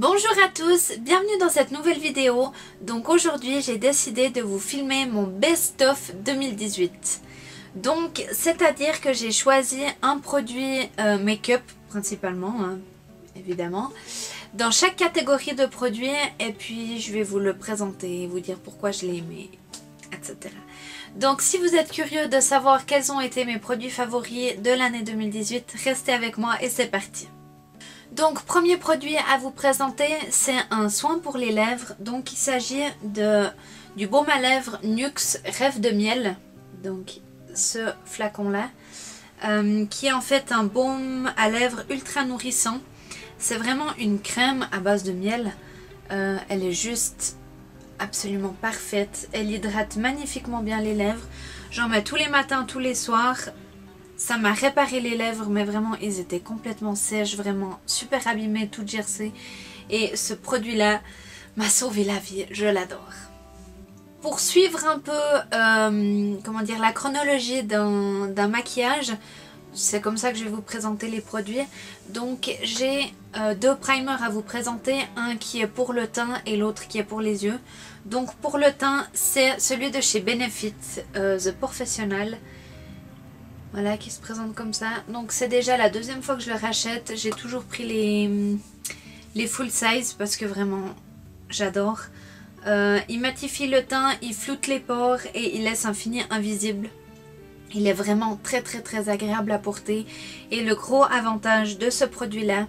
Bonjour à tous, bienvenue dans cette nouvelle vidéo. Donc aujourd'hui j'ai décidé de vous filmer mon best-of 2018. Donc c'est-à-dire que j'ai choisi un produit make-up principalement, hein, évidemment, dans chaque catégorie de produits et puis je vais vous le présenter, vous dire pourquoi je l'ai aimé, etc. Donc si vous êtes curieux de savoir quels ont été mes produits favoris de l'année 2018, restez avec moi et c'est parti. Donc premier produit à vous présenter, c'est un soin pour les lèvres. Donc il s'agit du baume à lèvres Nuxe Rêve de Miel. Donc ce flacon là, qui est en fait un baume à lèvres ultra nourrissant. C'est vraiment une crème à base de miel. Elle est juste absolument parfaite. Elle hydrate magnifiquement bien les lèvres. J'en mets tous les matins, tous les soirs. Ça m'a réparé les lèvres, mais vraiment ils étaient complètement sèches, vraiment super abîmées, toutes gercées. Et ce produit-là m'a sauvé la vie, je l'adore. Pour suivre un peu, comment dire, la chronologie d'un maquillage, c'est comme ça que je vais vous présenter les produits. Donc j'ai deux primers à vous présenter, un qui est pour le teint et l'autre qui est pour les yeux. Donc pour le teint, c'est celui de chez Benefit, The Professional. Voilà, qui se présente comme ça. Donc c'est déjà la deuxième fois que je le rachète. J'ai toujours pris les full size parce que vraiment j'adore. Il matifie le teint, il floute les pores et il laisse un fini invisible. Il est vraiment très agréable à porter. Et le gros avantage de ce produit là,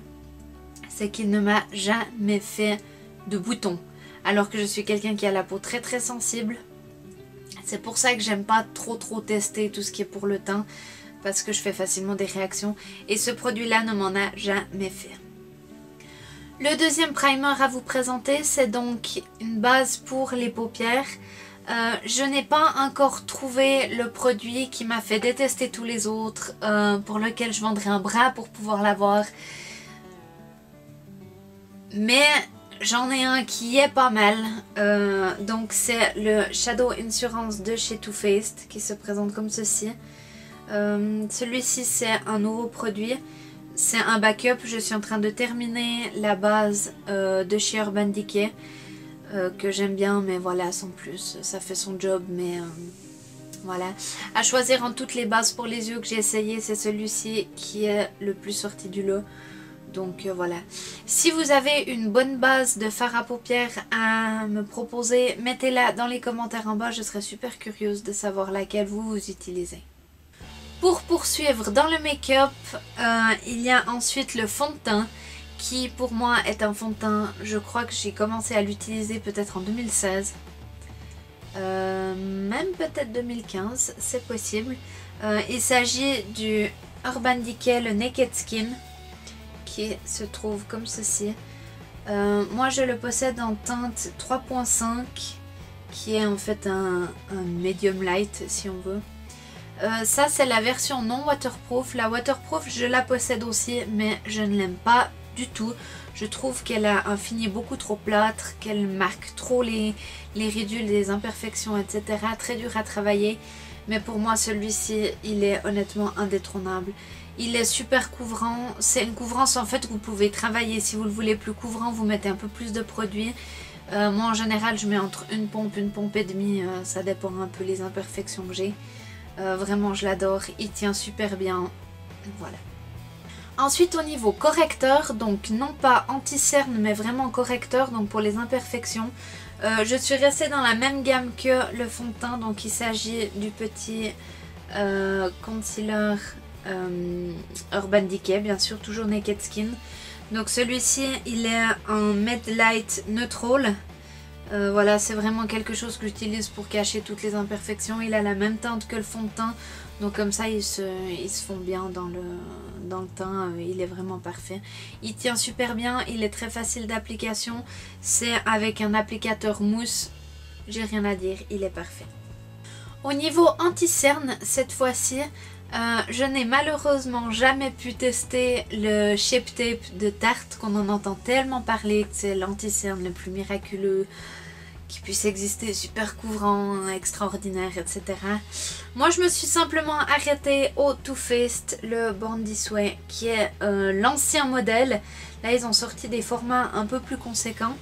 c'est qu'il ne m'a jamais fait de boutons. Alors que je suis quelqu'un qui a la peau très sensible. C'est pour ça que j'aime pas trop tester tout ce qui est pour le teint, parce que je fais facilement des réactions et ce produit là ne m'en a jamais fait. Le deuxième primer à vous présenter, c'est donc une base pour les paupières. Je n'ai pas encore trouvé le produit qui m'a fait détester tous les autres, pour lequel je vendrais un bras pour pouvoir l'avoir. Mais j'en ai un qui est pas mal, donc c'est le Shadow Insurance de chez Too Faced qui se présente comme ceci. Celui-ci c'est un nouveau produit, c'est un backup. Je suis en train de terminer la base de chez Urban Decay, que j'aime bien, mais voilà, sans plus, ça fait son job, mais voilà. À choisir entre toutes les bases pour les yeux que j'ai essayé, c'est celui-ci qui est le plus sorti du lot. Donc voilà, si vous avez une bonne base de fard à paupières à me proposer, mettez-la dans les commentaires en bas, je serais super curieuse de savoir laquelle vous utilisez. Pour poursuivre dans le make-up, il y a ensuite le fond de teint, qui pour moi est un fond de teint, je crois que j'ai commencé à l'utiliser peut-être en 2016, même peut-être 2015, c'est possible. Il s'agit du Urban Decay, le Naked Skin, qui se trouve comme ceci. Moi je le possède en teinte 3.5 qui est en fait un medium light si on veut. Ça c'est la version non waterproof. La waterproof je la possède aussi, mais je ne l'aime pas du tout. Je trouve qu'elle a un fini beaucoup trop plâtre, qu'elle marque trop les ridules, les imperfections, etc. Très dur à travailler, mais pour moi celui-ci il est honnêtement indétrônable. Il est super couvrant, c'est une couvrance en fait que vous pouvez travailler. Si vous le voulez plus couvrant, vous mettez un peu plus de produit. Moi en général je mets entre une pompe et demie, ça dépend un peu les imperfections que j'ai. Vraiment je l'adore, il tient super bien, voilà. Ensuite au niveau correcteur, donc non pas anti-cerne mais vraiment correcteur, donc pour les imperfections. Je suis restée dans la même gamme que le fond de teint, donc il s'agit du petit concealer Urban Decay, bien sûr, toujours Naked Skin. Donc celui-ci il est en Med Light Neutral. Voilà, c'est vraiment quelque chose que j'utilise pour cacher toutes les imperfections. Il a la même teinte que le fond de teint, donc comme ça ils se font bien dans le teint. Il est vraiment parfait, il tient super bien, il est très facile d'application. C'est avec un applicateur mousse, j'ai rien à dire, il est parfait. Au niveau anti-cerne, cette fois-ci je n'ai malheureusement jamais pu tester le Shape Tape de Tarte, qu'on en entend tellement parler, que c'est l'anti-cerne le plus miraculeux qui puisse exister, super couvrant, extraordinaire, etc. Moi je me suis simplement arrêtée au Too Faced, le Born This Way, qui est l'ancien modèle. Là ils ont sorti des formats un peu plus conséquents.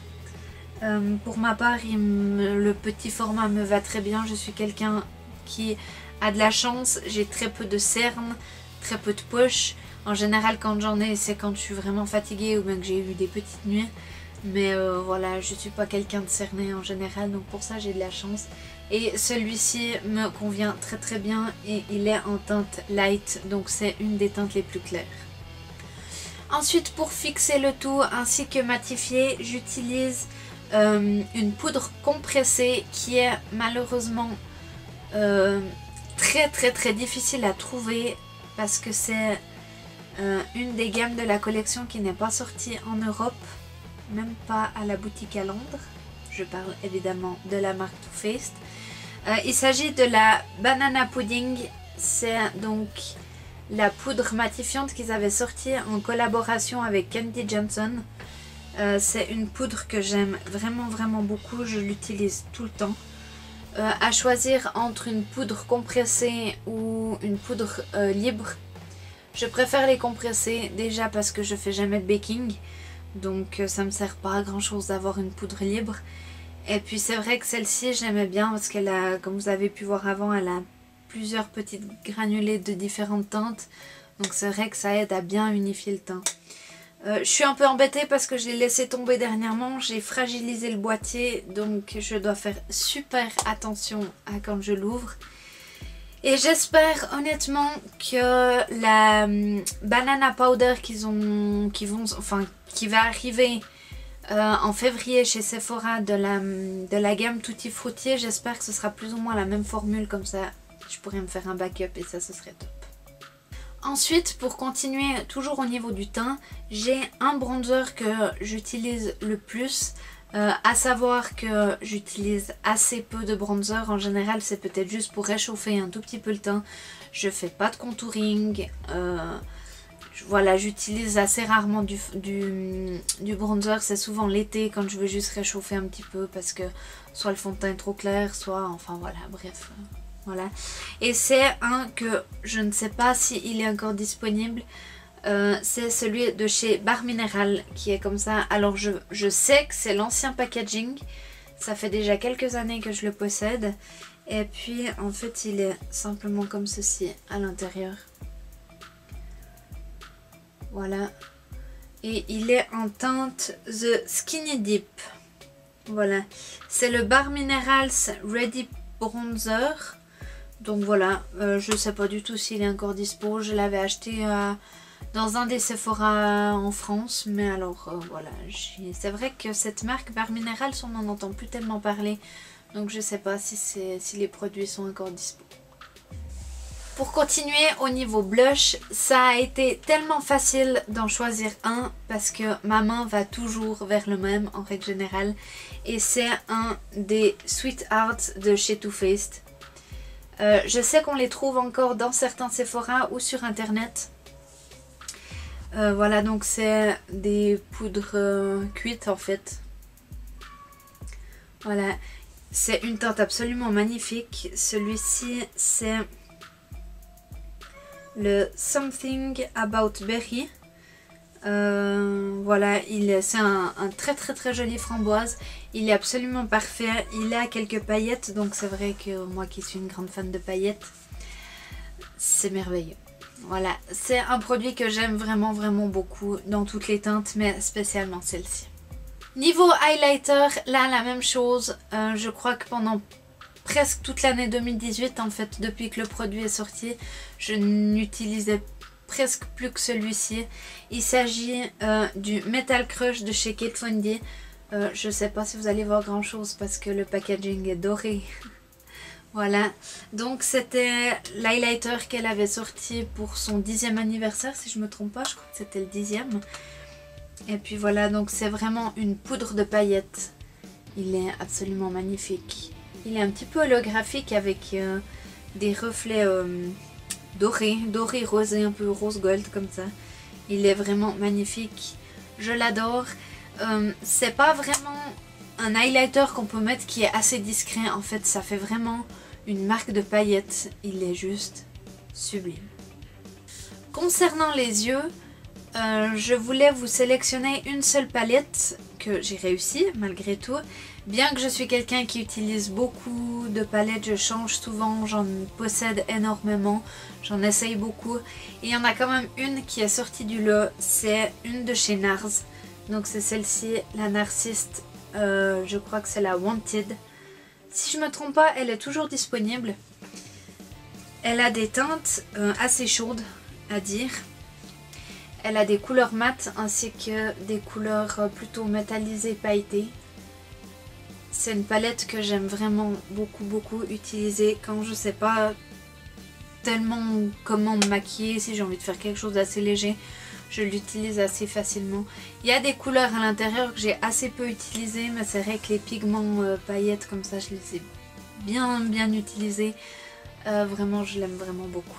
Pour ma part, le petit format me va très bien. Je suis quelqu'un qui a de la chance, j'ai très peu de cernes, très peu de poches. En général quand j'en ai, c'est quand je suis vraiment fatiguée ou bien que j'ai eu des petites nuits. Mais voilà, je suis pas quelqu'un de cerné en général, donc pour ça j'ai de la chance. Et celui-ci me convient très très bien et il est en teinte light, donc c'est une des teintes les plus claires. Ensuite, pour fixer le tout ainsi que matifier, j'utilise une poudre compressée qui est malheureusement très difficile à trouver parce que c'est une des gammes de la collection qui n'est pas sortie en Europe, même pas à la boutique à Londres. Je parle évidemment de la marque Too Faced. Il s'agit de la Banana Pudding, c'est donc la poudre matifiante qu'ils avaient sortie en collaboration avec Candy Johnson. C'est une poudre que j'aime vraiment beaucoup, je l'utilise tout le temps. À choisir entre une poudre compressée ou une poudre libre, je préfère les compressées, déjà parce que je fais jamais de baking, donc ça me sert pas à grand chose d'avoir une poudre libre. Et puis c'est vrai que celle-ci j'aimais bien parce qu'elle a, comme vous avez pu voir avant, elle a plusieurs petites granulés de différentes teintes, donc c'est vrai que ça aide à bien unifier le teint. Je suis un peu embêtée parce que je l'ai laissé tomber dernièrement, j'ai fragilisé le boîtier, donc je dois faire super attention à quand je l'ouvre. Et j'espère honnêtement que la banana powder qui va arriver en février chez Sephora de la gamme Tutti Frutti, j'espère que ce sera plus ou moins la même formule, comme ça je pourrais me faire un backup et ça ce serait top. Ensuite, pour continuer toujours au niveau du teint, j'ai un bronzer que j'utilise le plus, à savoir que j'utilise assez peu de bronzer. En général c'est peut-être juste pour réchauffer un tout petit peu le teint. Je fais pas de contouring, voilà, j'utilise assez rarement du bronzer, c'est souvent l'été quand je veux juste réchauffer un petit peu parce que soit le fond de teint est trop clair, soit, enfin voilà, bref. Voilà. Et c'est un que je ne sais pas s'il est encore disponible. C'est celui de chez Bar Mineral qui est comme ça. Alors je sais que c'est l'ancien packaging. Ça fait déjà quelques années que je le possède. Et puis en fait il est simplement comme ceci à l'intérieur. Voilà. Et il est en teinte The Skinny Dip. Voilà. C'est le Bar Minerals Ready Bronzer. Donc voilà, je sais pas du tout s'il est encore dispo. Je l'avais acheté dans un des Sephora en France. Mais alors voilà, c'est vrai que cette marque Bar Minerals, on n'en entend plus tellement parler. Donc je sais pas si les produits sont encore dispo. Pour continuer au niveau blush, ça a été tellement facile d'en choisir un parce que ma main va toujours vers le même en règle générale. Et c'est un des Sweethearts de chez Too Faced. Je sais qu'on les trouve encore dans certains Sephora ou sur internet. Voilà, donc c'est des poudres cuites en fait. Voilà, c'est une teinte absolument magnifique. Celui-ci c'est le Something About Berry. Voilà, c'est un très joli framboise. Il est absolument parfait. Il a quelques paillettes, donc c'est vrai que moi qui suis une grande fan de paillettes, c'est merveilleux. Voilà, c'est un produit que j'aime vraiment beaucoup dans toutes les teintes, mais spécialement celle-ci. Niveau highlighter, là la même chose. Je crois que pendant presque toute l'année 2018, en fait, depuis que le produit est sorti, je n'utilisais presque plus que celui-ci. Il s'agit du Metal Crush de chez Kate Von D. Je sais pas si vous allez voir grand chose parce que le packaging est doré. Voilà, donc c'était l'highlighter qu'elle avait sorti pour son 10e anniversaire, si je me trompe pas, je crois que c'était le 10e. Et puis voilà, donc c'est vraiment une poudre de paillettes. Il est absolument magnifique. Il est un petit peu holographique avec des reflets dorés rosés, un peu rose gold comme ça. Il est vraiment magnifique, je l'adore. C'est pas vraiment un highlighter qu'on peut mettre qui est assez discret. En fait, ça fait vraiment une marque de paillettes. Il est juste sublime. Concernant les yeux, je voulais vous sélectionner une seule palette que j'ai réussi malgré tout. Bien que je suis quelqu'un qui utilise beaucoup de palettes, je change souvent, j'en possède énormément, j'en essaye beaucoup. Et il y en a quand même une qui est sortie du lot, c'est une de chez NARS. Donc c'est celle-ci, la Narcissiste, je crois que c'est la Wanted. Si je me trompe pas, elle est toujours disponible. Elle a des teintes assez chaudes à dire. Elle a des couleurs mates ainsi que des couleurs plutôt métallisées pailletées. C'est une palette que j'aime vraiment beaucoup utiliser quand je sais pas tellement comment me maquiller, si j'ai envie de faire quelque chose d'assez léger, je l'utilise assez facilement. Il y a des couleurs à l'intérieur que j'ai assez peu utilisées, mais c'est vrai que les pigments paillettes comme ça, je les ai bien utilisés. Vraiment, je l'aime vraiment beaucoup.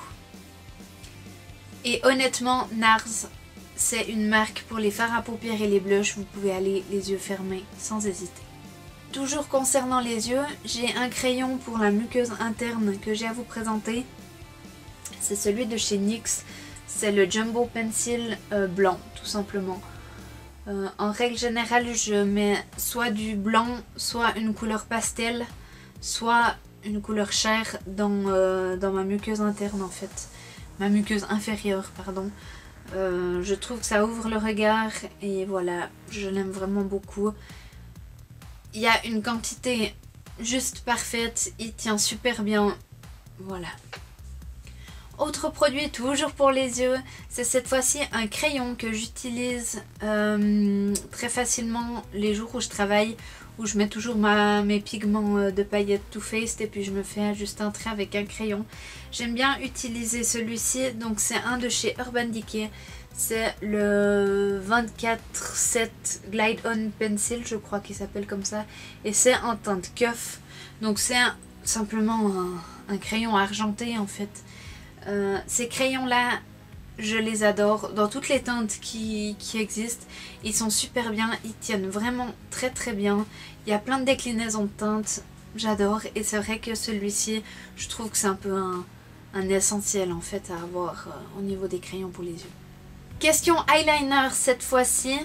Et honnêtement, NARS, c'est une marque pour les fards à paupières et les blushs. Vous pouvez aller les yeux fermés sans hésiter. Toujours concernant les yeux, j'ai un crayon pour la muqueuse interne que j'ai à vous présenter. C'est celui de chez NYX. C'est le Jumbo Pencil blanc, tout simplement. En règle générale, je mets soit du blanc, soit une couleur pastel, soit une couleur chair dans ma muqueuse interne en fait. Ma muqueuse inférieure, pardon. Je trouve que ça ouvre le regard et voilà, je l'aime vraiment beaucoup. Il y a une quantité juste parfaite, il tient super bien, voilà. Autre produit toujours pour les yeux, c'est cette fois-ci un crayon que j'utilise très facilement les jours où je travaille, où je mets toujours mes pigments de paillettes Too Faced et puis je me fais juste un trait avec un crayon. J'aime bien utiliser celui-ci, donc c'est un de chez Urban Decay. C'est le 24-7 Glide On Pencil, je crois qu'il s'appelle comme ça. Et c'est en teinte Cuff. Donc c'est simplement un crayon argenté en fait. Ces crayons-là, je les adore dans toutes les teintes qui existent. Ils sont super bien, ils tiennent vraiment très bien. Il y a plein de déclinaisons de teintes, j'adore. Et c'est vrai que celui-ci, je trouve que c'est un peu un essentiel en fait à avoir au niveau des crayons pour les yeux. Question eyeliner cette fois-ci,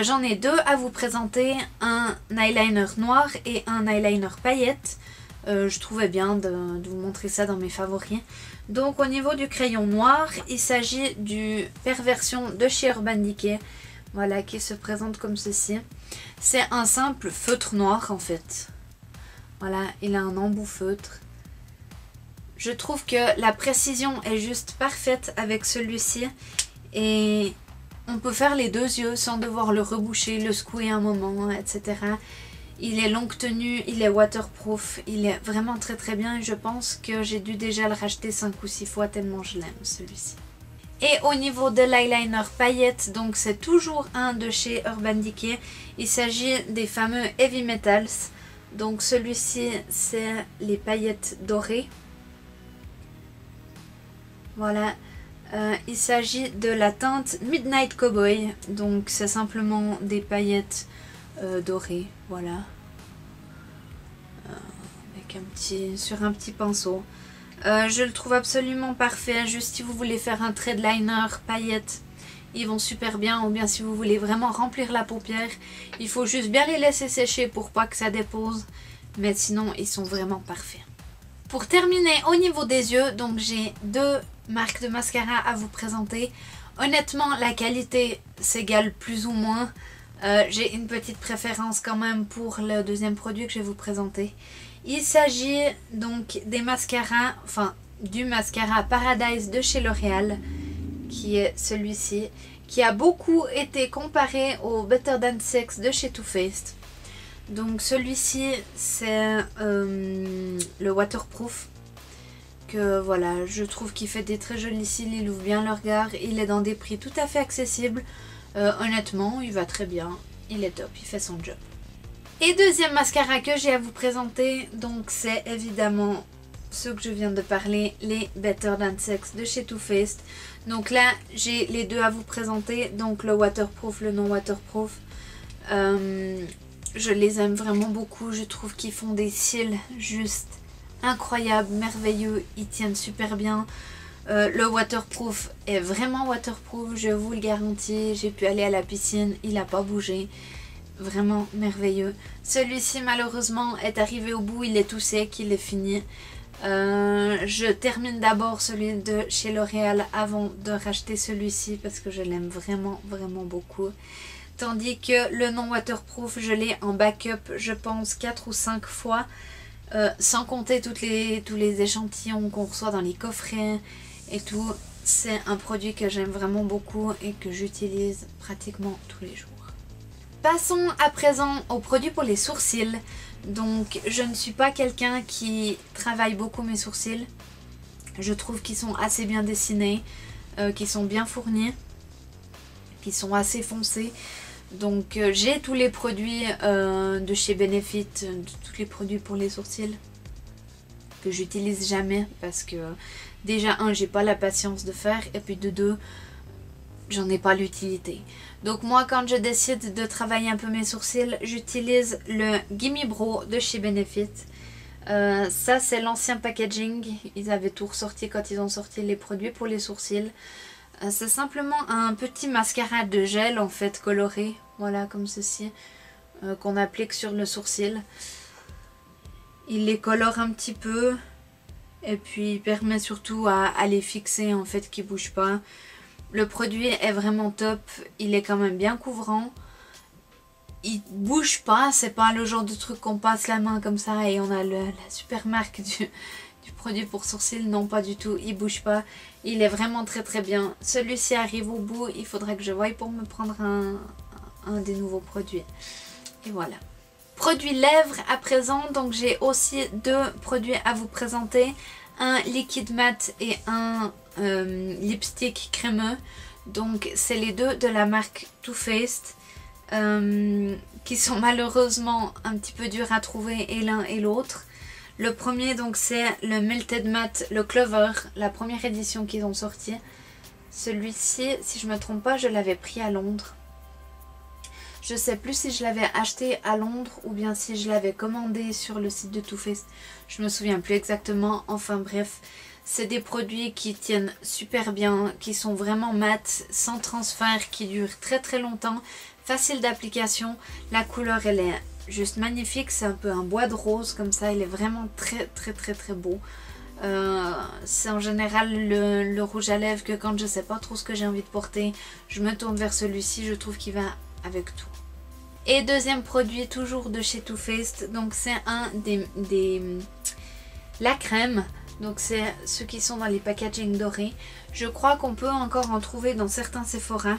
j'en ai deux à vous présenter, un eyeliner noir et un eyeliner paillettes. Je trouvais bien de vous montrer ça dans mes favoris. Donc au niveau du crayon noir, il s'agit du Perversion de chez Urban Decay, voilà, qui se présente comme ceci. C'est un simple feutre noir en fait. Voilà, il a un embout feutre. Je trouve que la précision est juste parfaite avec celui-ci. Et on peut faire les deux yeux sans devoir le reboucher, le secouer un moment, etc. Il est longue tenue, il est waterproof, il est vraiment très bien. Et je pense que j'ai dû déjà le racheter 5 ou 6 fois tellement je l'aime celui-ci. Et au niveau de l'eyeliner paillettes, donc c'est toujours un de chez Urban Decay. Il s'agit des fameux Heavy Metals. Donc celui-ci c'est les paillettes dorées. Voilà. Il s'agit de la teinte Midnight Cowboy, donc c'est simplement des paillettes dorées, voilà, avec sur un petit pinceau. Je le trouve absolument parfait, juste si vous voulez faire un trait de liner paillettes, ils vont super bien, ou bien si vous voulez vraiment remplir la paupière, il faut juste bien les laisser sécher pour pas que ça dépose, mais sinon ils sont vraiment parfaits. Pour terminer au niveau des yeux, donc j'ai deux marques de mascara à vous présenter. Honnêtement, la qualité s'égale plus ou moins. J'ai une petite préférence quand même pour le deuxième produit que je vais vous présenter. Il s'agit donc des mascaras, enfin du mascara Paradise de chez L'Oréal, qui est celui-ci, qui a beaucoup été comparé au Better Than Sex de chez Too Faced. Donc celui-ci c'est le waterproof, que voilà, je trouve qu'il fait des très jolis cils, il ouvre bien le regard, il est dans des prix tout à fait accessibles. Honnêtement il va très bien, il est top, il fait son job. Et deuxième mascara que j'ai à vous présenter, donc c'est évidemment ceux que je viens de parler, les Better Than Sex de chez Too Faced. Donc là j'ai les deux à vous présenter, donc le waterproof, le non waterproof. je les aime vraiment beaucoup. Je trouve qu'ils font des cils juste incroyables, merveilleux. Ils tiennent super bien. Le waterproof est vraiment waterproof, je vous le garantis. J'ai pu aller à la piscine, il n'a pas bougé. Vraiment merveilleux. Celui-ci malheureusement est arrivé au bout, il est tout sec, il est fini. Je termine d'abord celui de chez L'Oréal avant de racheter celui-ci parce que je l'aime vraiment beaucoup. Tandis que le non waterproof, je l'ai en backup, je pense 4 ou 5 fois. Sans compter tous les échantillons qu'on reçoit dans les coffrets et tout. C'est un produit que j'aime vraiment beaucoup et que j'utilise pratiquement tous les jours. Passons à présent aux produits pour les sourcils. Donc je ne suis pas quelqu'un qui travaille beaucoup mes sourcils. Je trouve qu'ils sont assez bien dessinés, qu'ils sont bien fournis, qu'ils sont assez foncés. Donc j'ai tous les produits de chez Benefit, tous les produits pour les sourcils que j'utilise jamais parce que déjà j'ai pas la patience de faire et puis de deux, j'en ai pas l'utilité. Donc moi quand je décide de travailler un peu mes sourcils, j'utilise le Gimme Brow de chez Benefit. Ça c'est l'ancien packaging, ils avaient tout ressorti quand ils ont sorti les produits pour les sourcils. C'est simplement un petit mascara de gel en fait coloré, voilà comme ceci, qu'on applique sur le sourcil. Il les colore un petit peu et puis il permet surtout à les fixer en fait, qui ne bougent pas. Le produit est vraiment top, il est quand même bien couvrant. Il bouge pas, c'est pas le genre de truc qu'on passe la main comme ça et on a la super marque du produit pour sourcils. Non, pas du tout, il bouge pas. Il est vraiment très bien. Celui-ci arrive au bout, il faudra que je voie pour me prendre un des nouveaux produits. Et voilà. Produits lèvres à présent, donc j'ai aussi deux produits à vous présenter. Un liquide mat et un lipstick crémeux. Donc c'est les deux de la marque Too Faced. Qui sont malheureusement un petit peu durs à trouver et l'un et l'autre. Le premier donc c'est le Melted Matte, le Clover, la première édition qu'ils ont sorti. Celui-ci, si je me trompe pas, je l'avais pris à Londres. Je sais plus si je l'avais acheté à Londres ou bien si je l'avais commandé sur le site de Too Faced. Je me souviens plus exactement, enfin bref. C'est des produits qui tiennent super bien, qui sont vraiment mat, sans transfert, qui durent très longtemps, facile d'application. La couleur elle est juste magnifique, c'est un peu un bois de rose comme ça, il est vraiment très beau. C'est en général le rouge à lèvres que quand je sais pas trop ce que j'ai envie de porter, je me tourne vers celui-ci, je trouve qu'il va avec tout. Et deuxième produit toujours de chez Too Faced, donc c'est un la crème. Donc c'est ceux qui sont dans les packaging dorés. Je crois qu'on peut encore en trouver dans certains Sephora.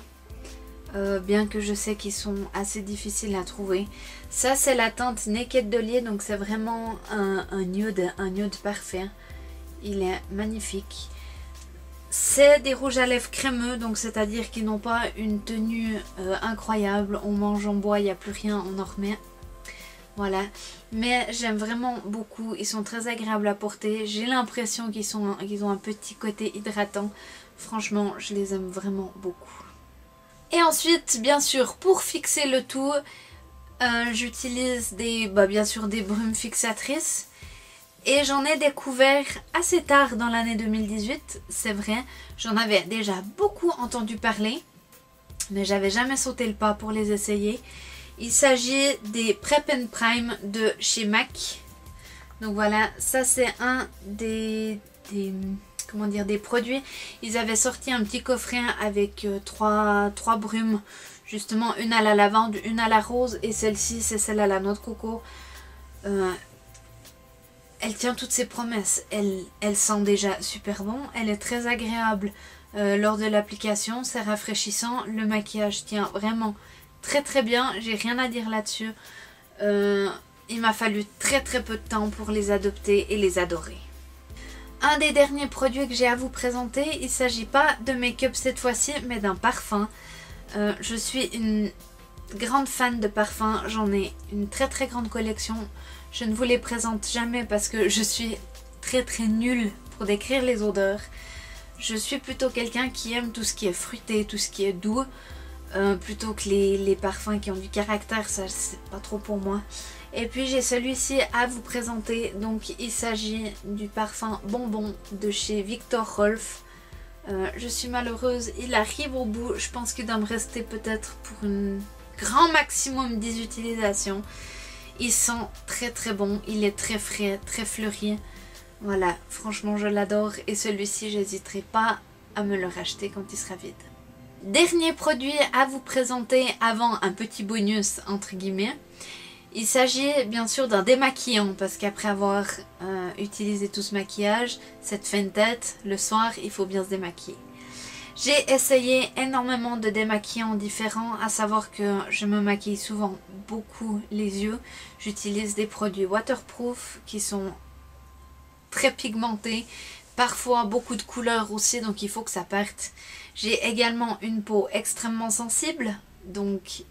Bien que je sais qu'ils sont assez difficiles à trouver. Ça c'est la teinte Naked Dolly, donc c'est vraiment un nude parfait. Il est magnifique. C'est des rouges à lèvres crémeux, donc c'est-à-dire qu'ils n'ont pas une tenue incroyable. On mange, on boit, il n'y a plus rien, on en remet. Voilà, mais j'aime vraiment beaucoup, ils sont très agréables à porter, j'ai l'impression qu'ils ont un petit côté hydratant, franchement je les aime vraiment beaucoup. Et ensuite bien sûr pour fixer le tout, j'utilise bien sûr des brumes fixatrices et j'en ai découvert assez tard dans l'année 2018, c'est vrai, j'en avais déjà beaucoup entendu parler, mais j'avais jamais sauté le pas pour les essayer. Il s'agit des Prep and Prime de chez MAC. Donc voilà, ça c'est un des produits. Ils avaient sorti un petit coffret avec trois brumes. Justement, une à la lavande, une à la rose et celle-ci c'est celle à la noix de coco. Elle tient toutes ses promesses. Elle sent déjà super bon. Elle est très agréable lors de l'application. C'est rafraîchissant. Le maquillage tient vraiment très bien, j'ai rien à dire là-dessus. Il m'a fallu très peu de temps pour les adopter et les adorer. Un des derniers produits que j'ai à vous présenter, il ne s'agit pas de make-up cette fois-ci, mais d'un parfum. Je suis une grande fan de parfums, j'en ai une très grande collection. Je ne vous les présente jamais parce que je suis très nulle pour décrire les odeurs. Je suis plutôt quelqu'un qui aime tout ce qui est fruité, tout ce qui est doux. plutôt que les parfums qui ont du caractère, ça c'est pas trop pour moi. Et puis j'ai celui-ci à vous présenter, donc il s'agit du parfum Bonbon de chez Viktor Rolf. Je suis malheureuse, il arrive au bout, je pense qu'il doit me rester peut-être pour un grand maximum 10 utilisations. Il sent très très bon, il est très frais, très fleuri. Voilà, franchement je l'adore et celui-ci j'hésiterai pas à me le racheter quand il sera vide. Dernier produit à vous présenter avant un petit bonus entre guillemets. Il s'agit bien sûr d'un démaquillant parce qu'après avoir utilisé tout ce maquillage, cette fin de tête, le soir il faut bien se démaquiller. J'ai essayé énormément de démaquillants différents, à savoir que je me maquille souvent beaucoup les yeux. J'utilise des produits waterproof qui sont très pigmentés, parfois beaucoup de couleurs aussi, donc il faut que ça parte. J'ai également une peau extrêmement sensible, donc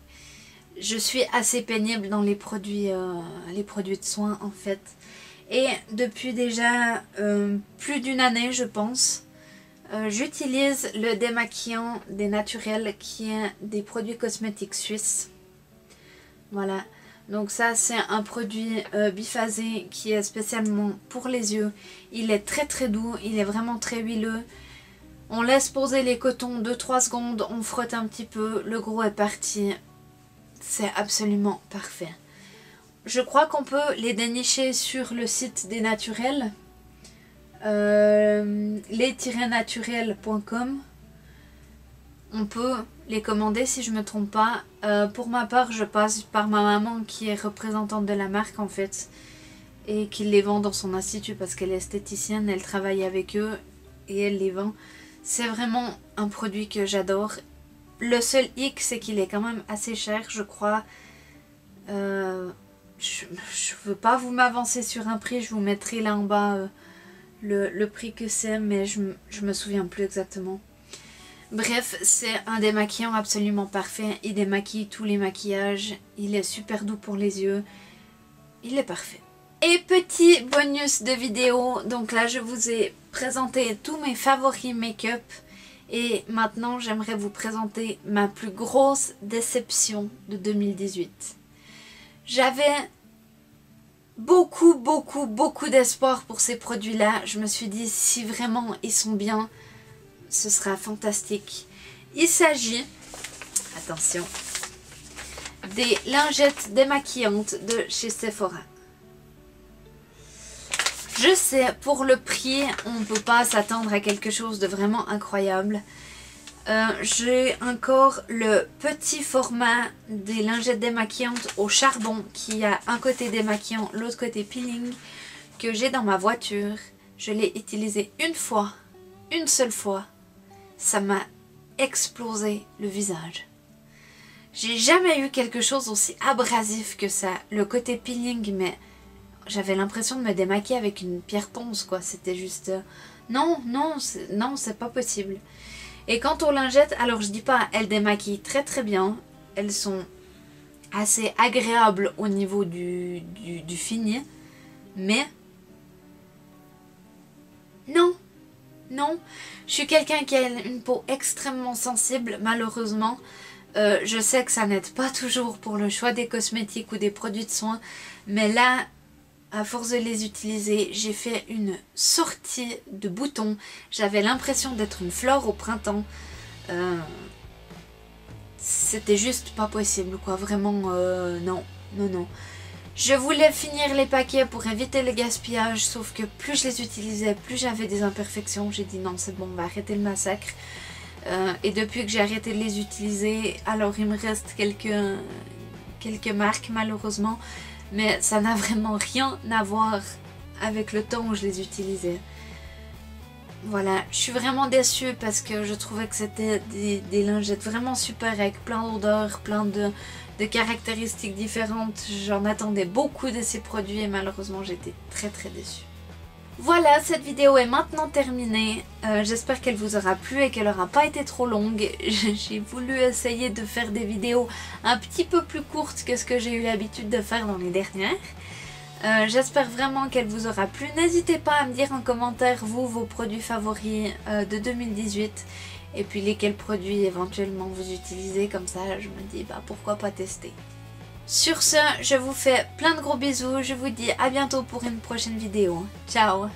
je suis assez pénible dans les produits de soins en fait. Et depuis déjà plus d'une année je pense, j'utilise le démaquillant des Naturels qui est des produits cosmétiques suisses. Voilà, donc ça c'est un produit biphasé qui est spécialement pour les yeux. Il est très très doux, il est vraiment très huileux. On laisse poser les cotons 2-3 secondes, on frotte un petit peu, le gros est parti. C'est absolument parfait. Je crois qu'on peut les dénicher sur le site des Naturels. les-naturels.com. On peut les commander si je me trompe pas. Pour ma part je passe par ma maman qui est représentante de la marque en fait et qui les vend dans son institut parce qu'elle est esthéticienne, elle travaille avec eux et elle les vend. C'est vraiment un produit que j'adore. Le seul hic c'est qu'il est quand même assez cher je crois. Je veux pas vous m'avancer sur un prix, je vous mettrai là en bas le prix que c'est, mais je me souviens plus exactement. Bref, c'est un démaquillant absolument parfait, il démaquille tous les maquillages, il est super doux pour les yeux, il est parfait. Et petit bonus de vidéo, donc là je vous ai présenté tous mes favoris make-up et maintenant j'aimerais vous présenter ma plus grosse déception de 2018. J'avais beaucoup d'espoir pour ces produits là, je me suis dit si vraiment ils sont bien ce sera fantastique. Il s'agit, attention, des lingettes démaquillantes de chez Sephora. Je sais, pour le prix on ne peut pas s'attendre à quelque chose de vraiment incroyable. J'ai encore le petit format des lingettes démaquillantes au charbon qui a un côté démaquillant, l'autre côté peeling, que j'ai dans ma voiture. Je l'ai utilisé une fois, une seule fois. Ça m'a explosé le visage. J'ai jamais eu quelque chose aussi abrasif que ça. Le côté peeling, mais j'avais l'impression de me démaquiller avec une pierre ponce quoi. C'était juste... non, c'est pas possible. Et quant aux lingettes, alors je dis pas, elles démaquillent très très bien. Elles sont assez agréables au niveau du fini. Mais... non, je suis quelqu'un qui a une peau extrêmement sensible, malheureusement. Je sais que ça n'aide pas toujours pour le choix des cosmétiques ou des produits de soins. Mais là, à force de les utiliser, j'ai fait une sortie de boutons. J'avais l'impression d'être une fleur au printemps. C'était juste pas possible, quoi. Vraiment, non. Je voulais finir les paquets pour éviter le gaspillage, sauf que plus je les utilisais, plus j'avais des imperfections. J'ai dit non, c'est bon, on va arrêter le massacre. Et depuis que j'ai arrêté de les utiliser, alors il me reste quelques marques malheureusement. Mais ça n'a vraiment rien à voir avec le temps où je les utilisais. Voilà, je suis vraiment déçue parce que je trouvais que c'était des lingettes vraiment super avec plein d'odeurs, plein de caractéristiques différentes. J'en attendais beaucoup de ces produits et malheureusement j'étais très déçue. Voilà, cette vidéo est maintenant terminée. J'espère qu'elle vous aura plu et qu'elle n'aura pas été trop longue. J'ai voulu essayer de faire des vidéos un petit peu plus courtes que ce que j'ai eu l'habitude de faire dans les dernières. J'espère vraiment qu'elle vous aura plu. N'hésitez pas à me dire en commentaire, vous, vos produits favoris de 2018. et puis lesquels produits éventuellement vous utilisez, comme ça je me dis bah pourquoi pas tester. Sur ce, je vous fais plein de gros bisous, je vous dis à bientôt pour une prochaine vidéo. Ciao!